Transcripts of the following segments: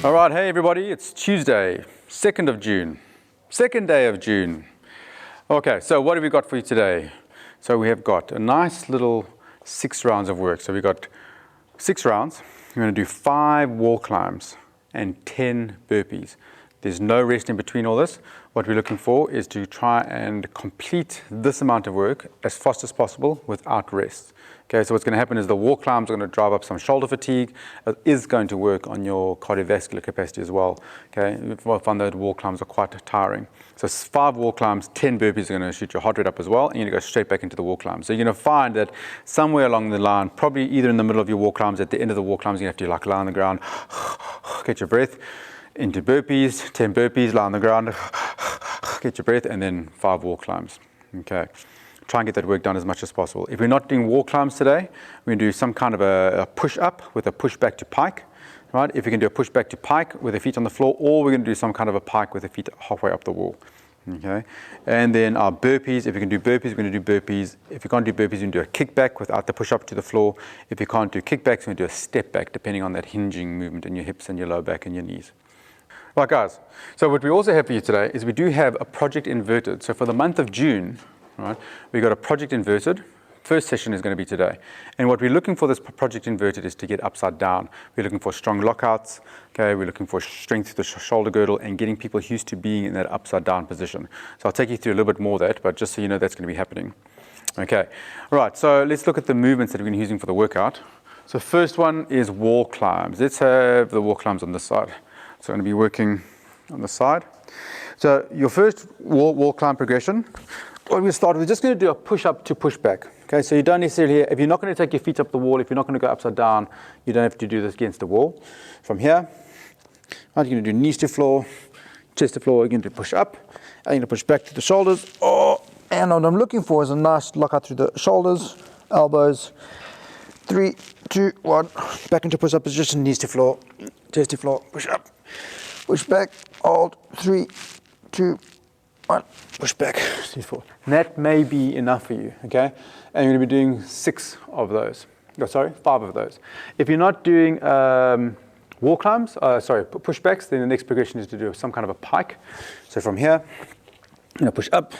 All right, hey everybody, it's Tuesday, 2nd of June, second day of June. Okay, so what have we got for you today? So we have got a nice little 6 rounds of work. So we've got 6 rounds. We're going to do 5 wall climbs and 10 burpees. There's no rest in between all this. What we're looking for is to try and complete this amount of work as fast as possible without rest. Okay, so what's going to happen is the wall climbs are going to drive up some shoulder fatigue. It is going to work on your cardiovascular capacity as well. Okay, I find that wall climbs are quite tiring. So 5 wall climbs, 10 burpees are going to shoot your heart rate up as well, and you're going to go straight back into the wall climbs. So you're going to find that somewhere along the line, probably either in the middle of your wall climbs, at the end of the wall climbs, you have to like lie on the ground, get your breath, into burpees, 10 burpees, lie on the ground, get your breath, and then 5 wall climbs. Okay. Try and get that work done as much as possible. If we're not doing wall climbs today, we're going to do some kind of a push up with a push back to pike, right? If we can do a push back to pike with the feet on the floor, or we're going to do some kind of a pike with the feet halfway up the wall. Okay. And then our burpees, if you can do burpees, we're going to do burpees. If you can't do burpees, you can do a kickback without the push up to the floor. If you can't do kickbacks, we're going to do a step back, depending on that hinging movement in your hips and your lower back and your knees. Right guys, so what we also have for you today is we do have a project inverted. So for the month of June, right, we got a project inverted. First session is going to be today. And what we're looking for this project inverted is to get upside down. We're looking for strong lockouts. Okay, we're looking for strength through the shoulder girdle and getting people used to being in that upside down position. So I'll take you through a little bit more of that, but just so you know that's going to be happening. Okay, all right, so let's look at the movements that we're going to be using for the workout. So first one is wall climbs. Let's have the wall climbs on this side. So I'm going to be working on the side. So your first wall climb progression, what we'll start with, we're just going to do a push up to push back. Okay, so you don't necessarily, if you're not going to take your feet up the wall, if you're not going to go upside down, you don't have to do this against the wall. From here, right, you're going to do knees to floor, chest to floor, you're going to push up, and you're going to push back to the shoulders. Oh, and what I'm looking for is a nice lockout through the shoulders, elbows. 3, 2, 1, back into push up position, knees to floor, chest to floor, push up, push back, hold, 3, 2, 1, push back, and that may be enough for you, okay? And you're going to be doing 6 of those. Oh, sorry, 5 of those. If you're not doing wall climbs, pushbacks, then the next progression is to do some kind of a pike. So from here, you're going to push up,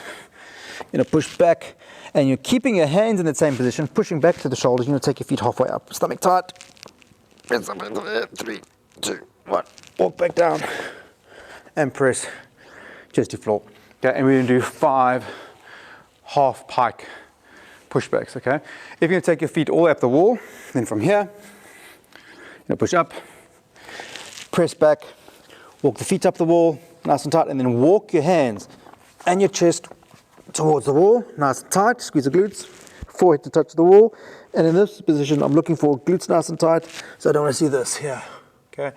you're going to push back, and you're keeping your hands in the same position, pushing back to the shoulders. You're going to take your feet halfway up, stomach tight. 3, 2, 1, walk back down, and press chest to floor. Okay, and we're going to do 5 half pike pushbacks. Okay, if you're going to take your feet all the way up the wall, then from here, you're going to push up, press back, walk the feet up the wall, nice and tight, and then walk your hands and your chest towards the wall, nice and tight, squeeze the glutes, forehead to touch the wall, and in this position, I'm looking for glutes nice and tight, so I don't want to see this here. Okay,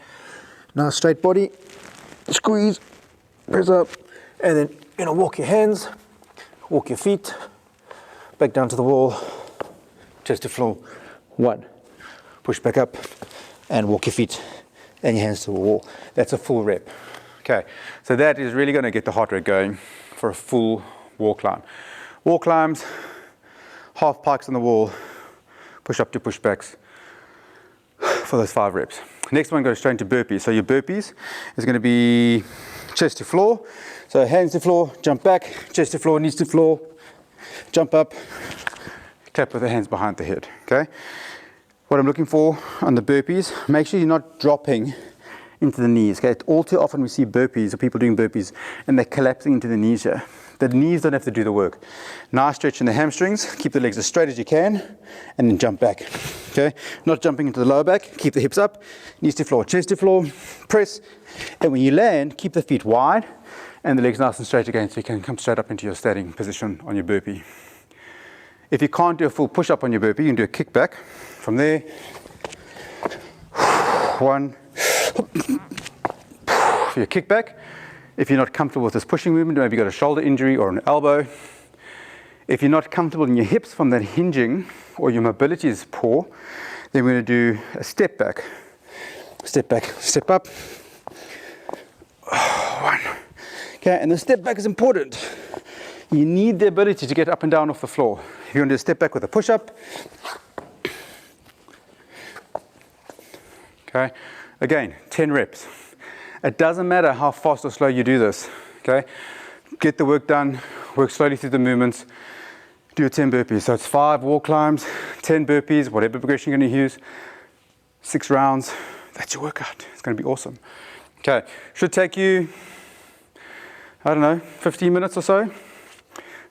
nice straight body, squeeze, press up, and then you're going to walk your hands, walk your feet, back down to the wall, chest to floor, 1, push back up, and walk your feet and your hands to the wall. That's a full rep. Okay, so that is really going to get the heart rate going for a full wall climb. Wall climbs, half pikes on the wall, push up to push backs for those 5 reps. Next one goes straight into burpees. So your burpees is going to be chest to floor. So hands to floor, jump back, chest to floor, knees to floor, jump up, clap with the hands behind the head. Okay. What I'm looking for on the burpees, make sure you're not dropping into the knees. Okay. All too often we see burpees or people doing burpees and they're collapsing into the knees here. The knees don't have to do the work. Nice stretch in the hamstrings, keep the legs as straight as you can, and then jump back. Okay, not jumping into the lower back, keep the hips up, knees to floor, chest to floor, press, and when you land, keep the feet wide, and the legs nice and straight again so you can come straight up into your standing position on your burpee. If you can't do a full push-up on your burpee, you can do a kickback. From there, 1, for your kickback. If you're not comfortable with this pushing movement, maybe you've got a shoulder injury or an elbow. If you're not comfortable in your hips from that hinging or your mobility is poor, then we're going to do a step back, step up. 1. Okay, and the step back is important. You need the ability to get up and down off the floor. If you want to do a step back with a push up, okay, again, 10 reps. It doesn't matter how fast or slow you do this, okay? Get the work done, work slowly through the movements, do your 10 burpees. So it's 5 wall climbs, 10 burpees, whatever progression you're going to use, 6 rounds. That's your workout. It's going to be awesome. Okay, should take you, I don't know, 15 minutes or so.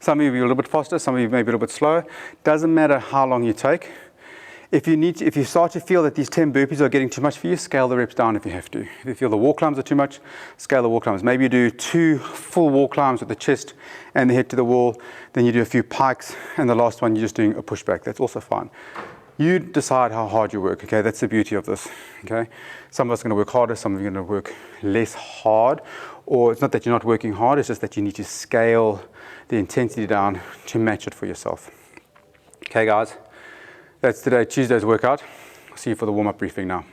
Some of you will be a little bit faster, some of you maybe a little bit slower. Doesn't matter how long you take. If you start to feel that these 10 burpees are getting too much for you, scale the reps down if you have to. If you feel the wall climbs are too much, scale the wall climbs. Maybe you do 2 full wall climbs with the chest and the head to the wall, then you do a few pikes, and the last one you're just doing a pushback. That's also fine. You decide how hard you work, okay? That's the beauty of this, okay? Some of us are going to work harder, some of you are going to work less hard, or it's not that you're not working hard, it's just that you need to scale the intensity down to match it for yourself. Okay, guys? That's today, Tuesday's workout. I'll see you for the warm-up briefing now.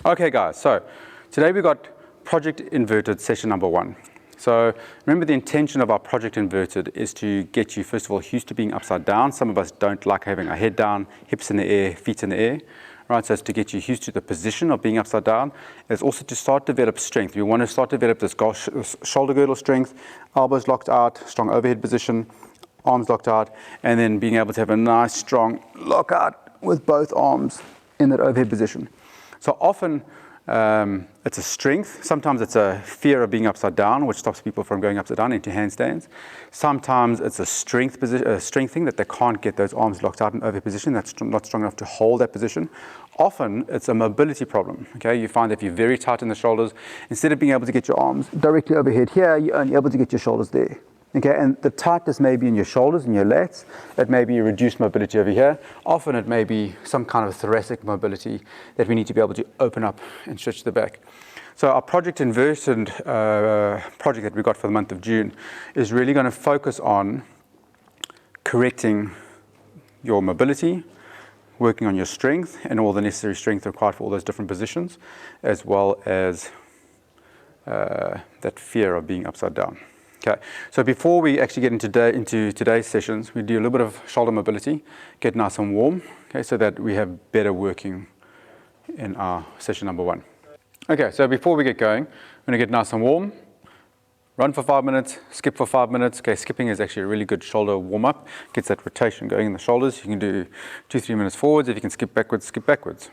Okay guys, so today we got project inverted session number 1. So remember, the intention of our project inverted is to get you first of all used to being upside down. Some of us don't like having our head down, hips in the air, feet in the air. Right, so it's to get you used to the position of being upside down. It's also to start to develop strength. We want to start to develop this shoulder girdle strength, elbows locked out, strong overhead position, arms locked out, and then being able to have a nice strong lockout with both arms in that overhead position. So often it's a strength. Sometimes it's a fear of being upside down, which stops people from going upside down into handstands. Sometimes it's a strength thing that they can't get those arms locked out in overhead position. That's not strong enough to hold that position. Often it's a mobility problem. Okay, you find that if you're very tight in the shoulders, instead of being able to get your arms directly overhead here, you're only able to get your shoulders there. Okay, and the tightness may be in your shoulders and your lats. It may be reduced mobility over here. Often it may be some kind of thoracic mobility that we need to be able to open up and stretch the back. So our project inverted project that we got for the month of June is really going to focus on correcting your mobility, working on your strength and all the necessary strength required for all those different positions, as well as that fear of being upside down. Okay, so before we actually get into today's sessions, we do a little bit of shoulder mobility, get nice and warm, okay, so that we have better working in our session number 1. Okay, so before we get going, we're going to get nice and warm, run for 5 minutes, skip for 5 minutes. Okay, skipping is actually a really good shoulder warm-up, gets that rotation going in the shoulders. You can do 2-3 minutes forwards. If you can skip backwards, skip backwards.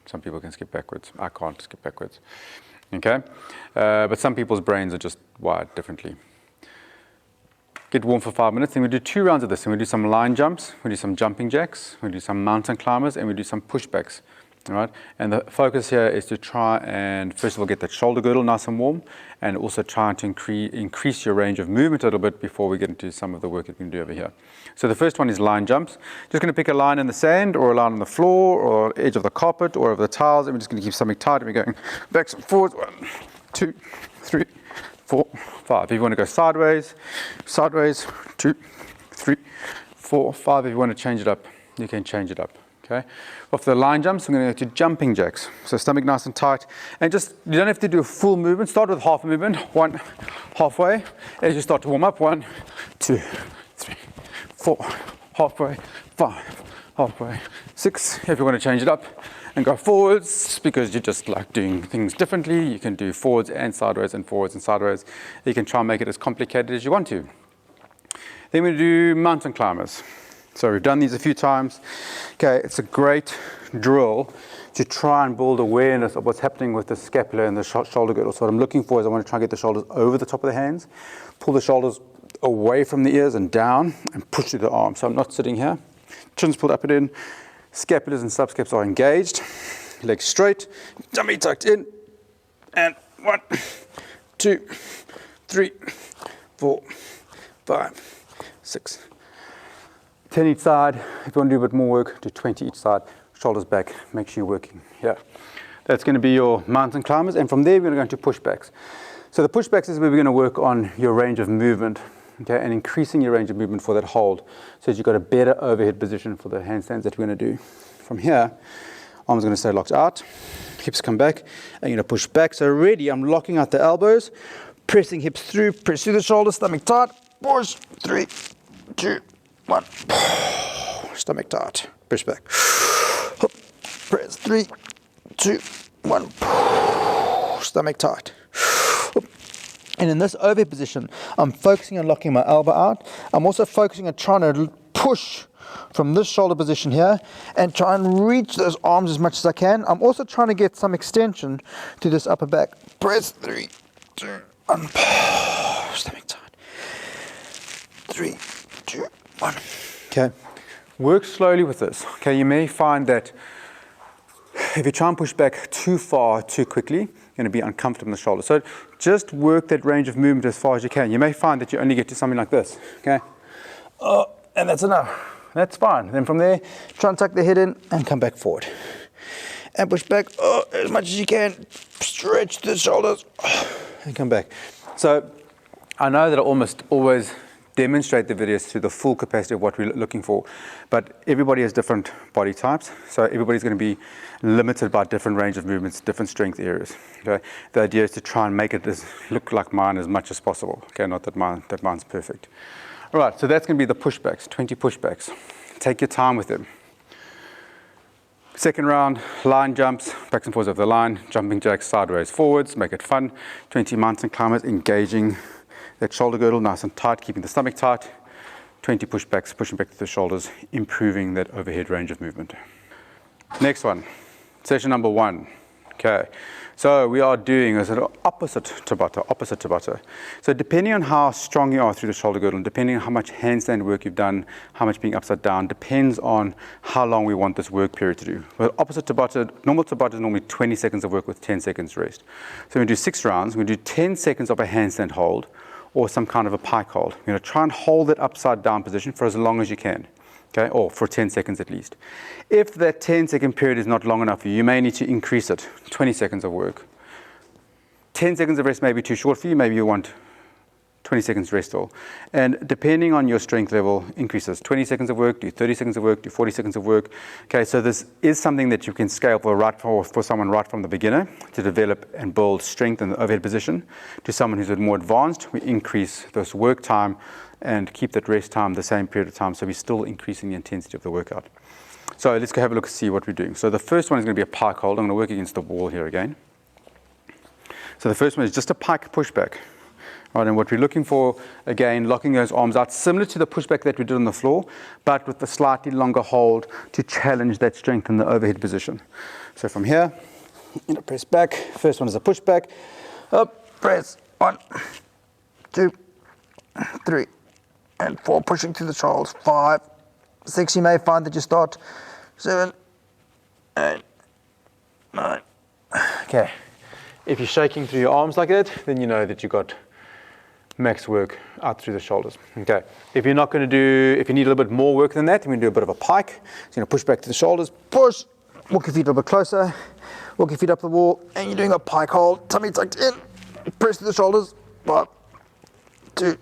Some people can skip backwards. I can't skip backwards. Okay, but some people's brains are just wired differently. Get warm for 5 minutes, then we do 2 rounds of this, and we do some line jumps, we do some jumping jacks, we do some mountain climbers, and we do some pushbacks. All right, and the focus here is to try and first of all get that shoulder girdle nice and warm, and also trying to increase your range of movement a little bit before we get into some of the work that we can do over here. So the first one is line jumps. Just going to pick a line in the sand, or a line on the floor, or edge of the carpet, or over the tiles, and we're just going to keep something tight, and we're going back and forwards. 1, 2, 3, 4, 5. If you want to go sideways, 2, 3, 4, 5. If you want to change it up, you can change it up. Okay. Off the line jumps, I'm going to go to jumping jacks. So stomach nice and tight, and just, you don't have to do a full movement. Start with half a movement, 1 halfway. As you start to warm up, 1, 2, 3, 4, halfway, 5, halfway, 6. If you want to change it up and go forwards, because you just like doing things differently, you can do forwards and sideways and forwards and sideways. You can try and make it as complicated as you want to. Then we do mountain climbers. So we've done these a few times. Okay, it's a great drill to try and build awareness of what's happening with the scapula and the shoulder girdle. So what I'm looking for is I want to try and get the shoulders over the top of the hands, pull the shoulders away from the ears and down, and push through the arms. So I'm not sitting here. Chin's pulled up and in. Scapulas and subscaps are engaged. Legs straight. Tummy tucked in. And 1, 2, 3, 4, 5, 6. 10 each side. If you want to do a bit more work, do 20 each side. Shoulders back, make sure you're working here. That's going to be your mountain climbers, and from there we're going to go into pushbacks. So the pushbacks is where we're going to work on your range of movement, okay, and increasing your range of movement for that hold, so that you've got a better overhead position for the handstands that we're going to do. From here, arms are going to stay locked out, hips come back, and you're going to push back. So already I'm locking out the elbows, pressing hips through, press through the shoulders, stomach tight, push, 3, 2, 1, stomach tight, push back, press, press, 3, 2, 1, stomach tight. And in this overhead position, I'm focusing on locking my elbow out. I'm also focusing on trying to push from this shoulder position here and try and reach those arms as much as I can. I'm also trying to get some extension to this upper back. Press, 3, 2, 1, stomach tight. 3, 2, 1. Okay, work slowly with this. Okay, you may find that if you try and push back too far, too quickly, you're going to be uncomfortable in the shoulder. So just work that range of movement as far as you can. You may find that you only get to something like this. Okay, and that's enough. That's fine. Then from there, try and tuck the head in and come back forward. And push back as much as you can. Stretch the shoulders and come back. So I know that I almost always demonstrate the videos to the full capacity of what we're looking for, but everybody has different body types, so everybody's going to be limited by different range of movements, different strength areas. Okay, the idea is to try and make it look like mine as much as possible. Okay, not that mine's perfect. All right, so that's going to be the pushbacks, 20 pushbacks. Take your time with them. Second round, line jumps, backs and forwards over the line, jumping jacks, sideways, forwards, make it fun. 20 mountain climbers engaging that shoulder girdle nice and tight, keeping the stomach tight. 20 pushbacks, pushing back to the shoulders, improving that overhead range of movement. Next one, session number 1. Okay, so we are doing a sort of opposite Tabata. So depending on how strong you are through the shoulder girdle, and depending on how much handstand work you've done, how much being upside down, depends on how long we want this work period to do. But opposite Tabata, normal Tabata is normally 20 seconds of work with 10 seconds rest. So we do 6 rounds, we do 10 seconds of a handstand hold, or some kind of a pike hold. You're going to try and hold that upside down position for as long as you can, okay, or for 10 seconds at least. If that 10-second period is not long enough for you, you may need to increase it, 20 seconds of work. 10 seconds of rest may be too short for you, maybe you want 20 seconds rest all. And depending on your strength level, increases. 20 seconds of work, do 30 seconds of work, do 40 seconds of work. Okay, so this is something that you can scale for someone right from the beginner to develop and build strength in the overhead position. To someone who's more advanced, we increase this work time and keep that rest time the same period of time, so we're still increasing the intensity of the workout. So let's go have a look and see what we're doing. So the first one is going to be a pike hold. I'm going to work against the wall here again. So the first one is just a pike pushback. Right, and what we're looking for, again, locking those arms out, similar to the pushback that we did on the floor, but with the slightly longer hold to challenge that strength in the overhead position. So from here, press back. First one is a pushback. Up, press. 1, 2, 3, and 4. Pushing to the shoulders. 5, 6. You may find that you start. 7, 8, 9. Okay. If you're shaking through your arms like that, then you know that you got max work out through the shoulders. Okay. If you're not going to do, if you need a little bit more work than that, you're going to do a bit of a pike. So you're going to push back to the shoulders, push, walk your feet a little bit closer, walk your feet up the wall, and you're doing a pike hold, tummy tucked in, press to the shoulders, 1, 2,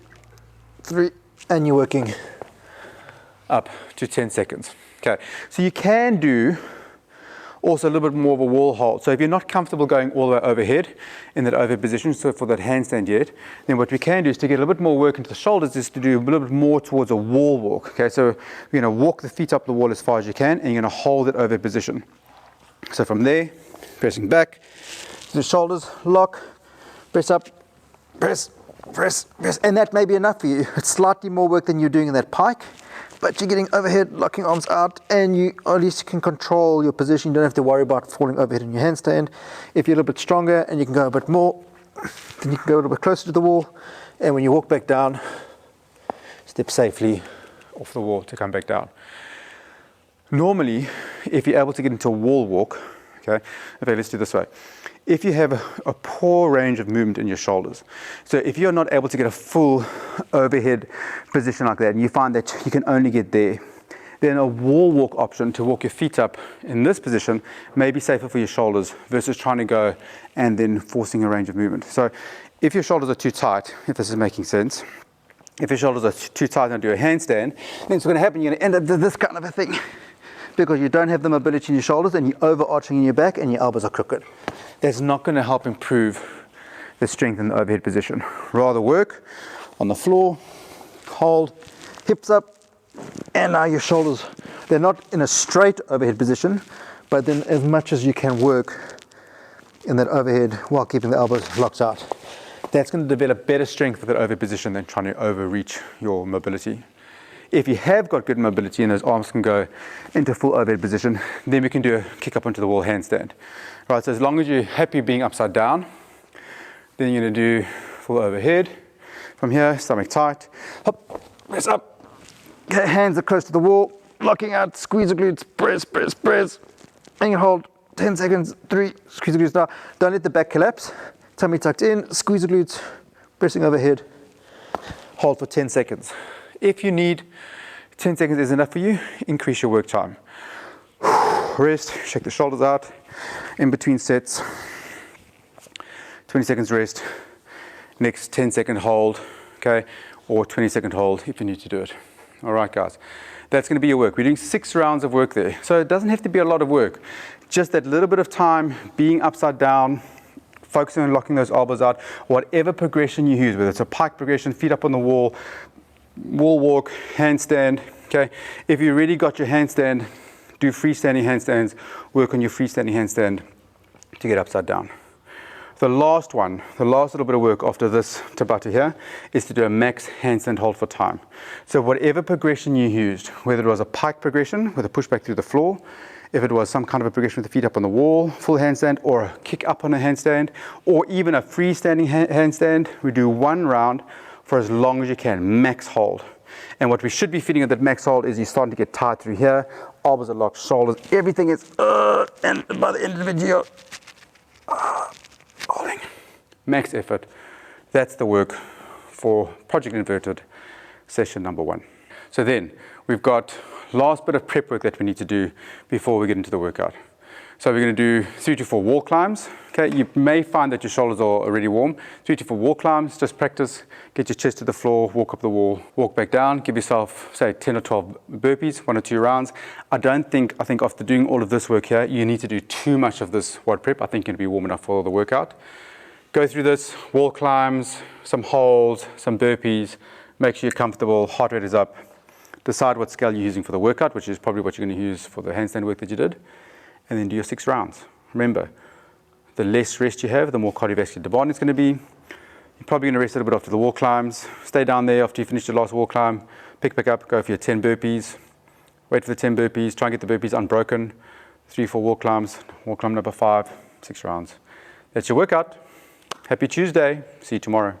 3, and you're working up to 10 seconds. Okay. So you can do also a little bit more of a wall hold. So if you're not comfortable going all the way overhead in that overhead position, so for that handstand yet, then what we can do is to get a little bit more work into the shoulders is to do a little bit more towards a wall walk. Okay, so you're going to walk the feet up the wall as far as you can, and you're going to hold it overhead position. So from there, pressing back to the shoulders, lock, press up, press, press, press, and that may be enough for you. It's slightly more work than you're doing in that pike, but you're getting overhead, locking arms out, and you at least can control your position. You don't have to worry about falling overhead in your handstand. If you're a little bit stronger and you can go a bit more, then you can go a little bit closer to the wall, and when you walk back down, step safely off the wall to come back down. Normally, if you're able to get into a wall walk, okay, let's do it this way. If you have a poor range of movement in your shoulders, so if you're not able to get a full overhead position like that, and you find that you can only get there, then a wall walk option to walk your feet up in this position may be safer for your shoulders versus trying to go and then forcing a range of movement. So if your shoulders are too tight, if this is making sense, if your shoulders are too tight and do a handstand, then what's going to happen, you're going to end up with this kind of a thing because you don't have the mobility in your shoulders and you're overarching in your back and your elbows are crooked. That's not going to help improve the strength in the overhead position. Rather work on the floor, hold, hips up, and now your shoulders, they're not in a straight overhead position, but then as much as you can work in that overhead while keeping the elbows locked out. That's going to develop better strength with that overhead position than trying to overreach your mobility. If you have got good mobility and those arms can go into full overhead position, then we can do a kick up onto the wall handstand. Right, so as long as you're happy being upside down, then you're going to do full overhead. From here, stomach tight, hop, press up. Okay, hands are close to the wall, locking out, squeeze the glutes, press, press, press. And you hold 10 seconds, 3, squeeze the glutes down. Don't let the back collapse. Tummy tucked in, squeeze the glutes, pressing overhead. Hold for 10 seconds. If you need 10 seconds is enough for you, increase your work time. Rest, shake the shoulders out. In between sets, 20 seconds rest. Next 10-second hold, okay? Or 20-second hold if you need to do it. All right, guys. That's going to be your work. We're doing 6 rounds of work there. So it doesn't have to be a lot of work. Just that little bit of time being upside down, focusing on locking those elbows out, whatever progression you use, whether it's a pike progression, feet up on the wall, wall walk, handstand, okay? If you already got your handstand, do freestanding handstands, work on your freestanding handstand to get upside down. The last one, the last little bit of work after this Tabata here, is to do a max handstand hold for time. So whatever progression you used, whether it was a pike progression with a push back through the floor, if it was some kind of a progression with the feet up on the wall, full handstand, or a kick up on a handstand, or even a freestanding handstand, we do 1 round for as long as you can, max hold. And what we should be feeling at that max hold is you're starting to get tight through here, elbows are locked, shoulders, everything is, and by the end of the video, holding. Max effort. That's the work for Project Inverted session number 1. So then we've got last bit of prep work that we need to do before we get into the workout. So we're going to do 3 to 4 wall climbs. Okay, you may find that your shoulders are already warm. 3 to 4 wall climbs, just practice, get your chest to the floor, walk up the wall, walk back down, give yourself, say, 10 or 12 burpees, 1 or 2 rounds. I think after doing all of this work here, you need to do too much of this WOD prep. I think you'll be warm enough for the workout. Go through this, wall climbs, some holds, some burpees, make sure you're comfortable, heart rate is up. Decide what scale you're using for the workout, which is probably what you're going to use for the handstand work that you did. And then do your 6 rounds. Remember, the less rest you have, the more cardiovascular demand it's going to be. You're probably going to rest a little bit after the wall climbs. Stay down there after you finish your last wall climb. Pick back up, go for your 10 burpees. Wait for the 10 burpees. Try and get the burpees unbroken. 3, 4 wall climbs. Wall climb number 5, 6 rounds. That's your workout. Happy Tuesday. See you tomorrow.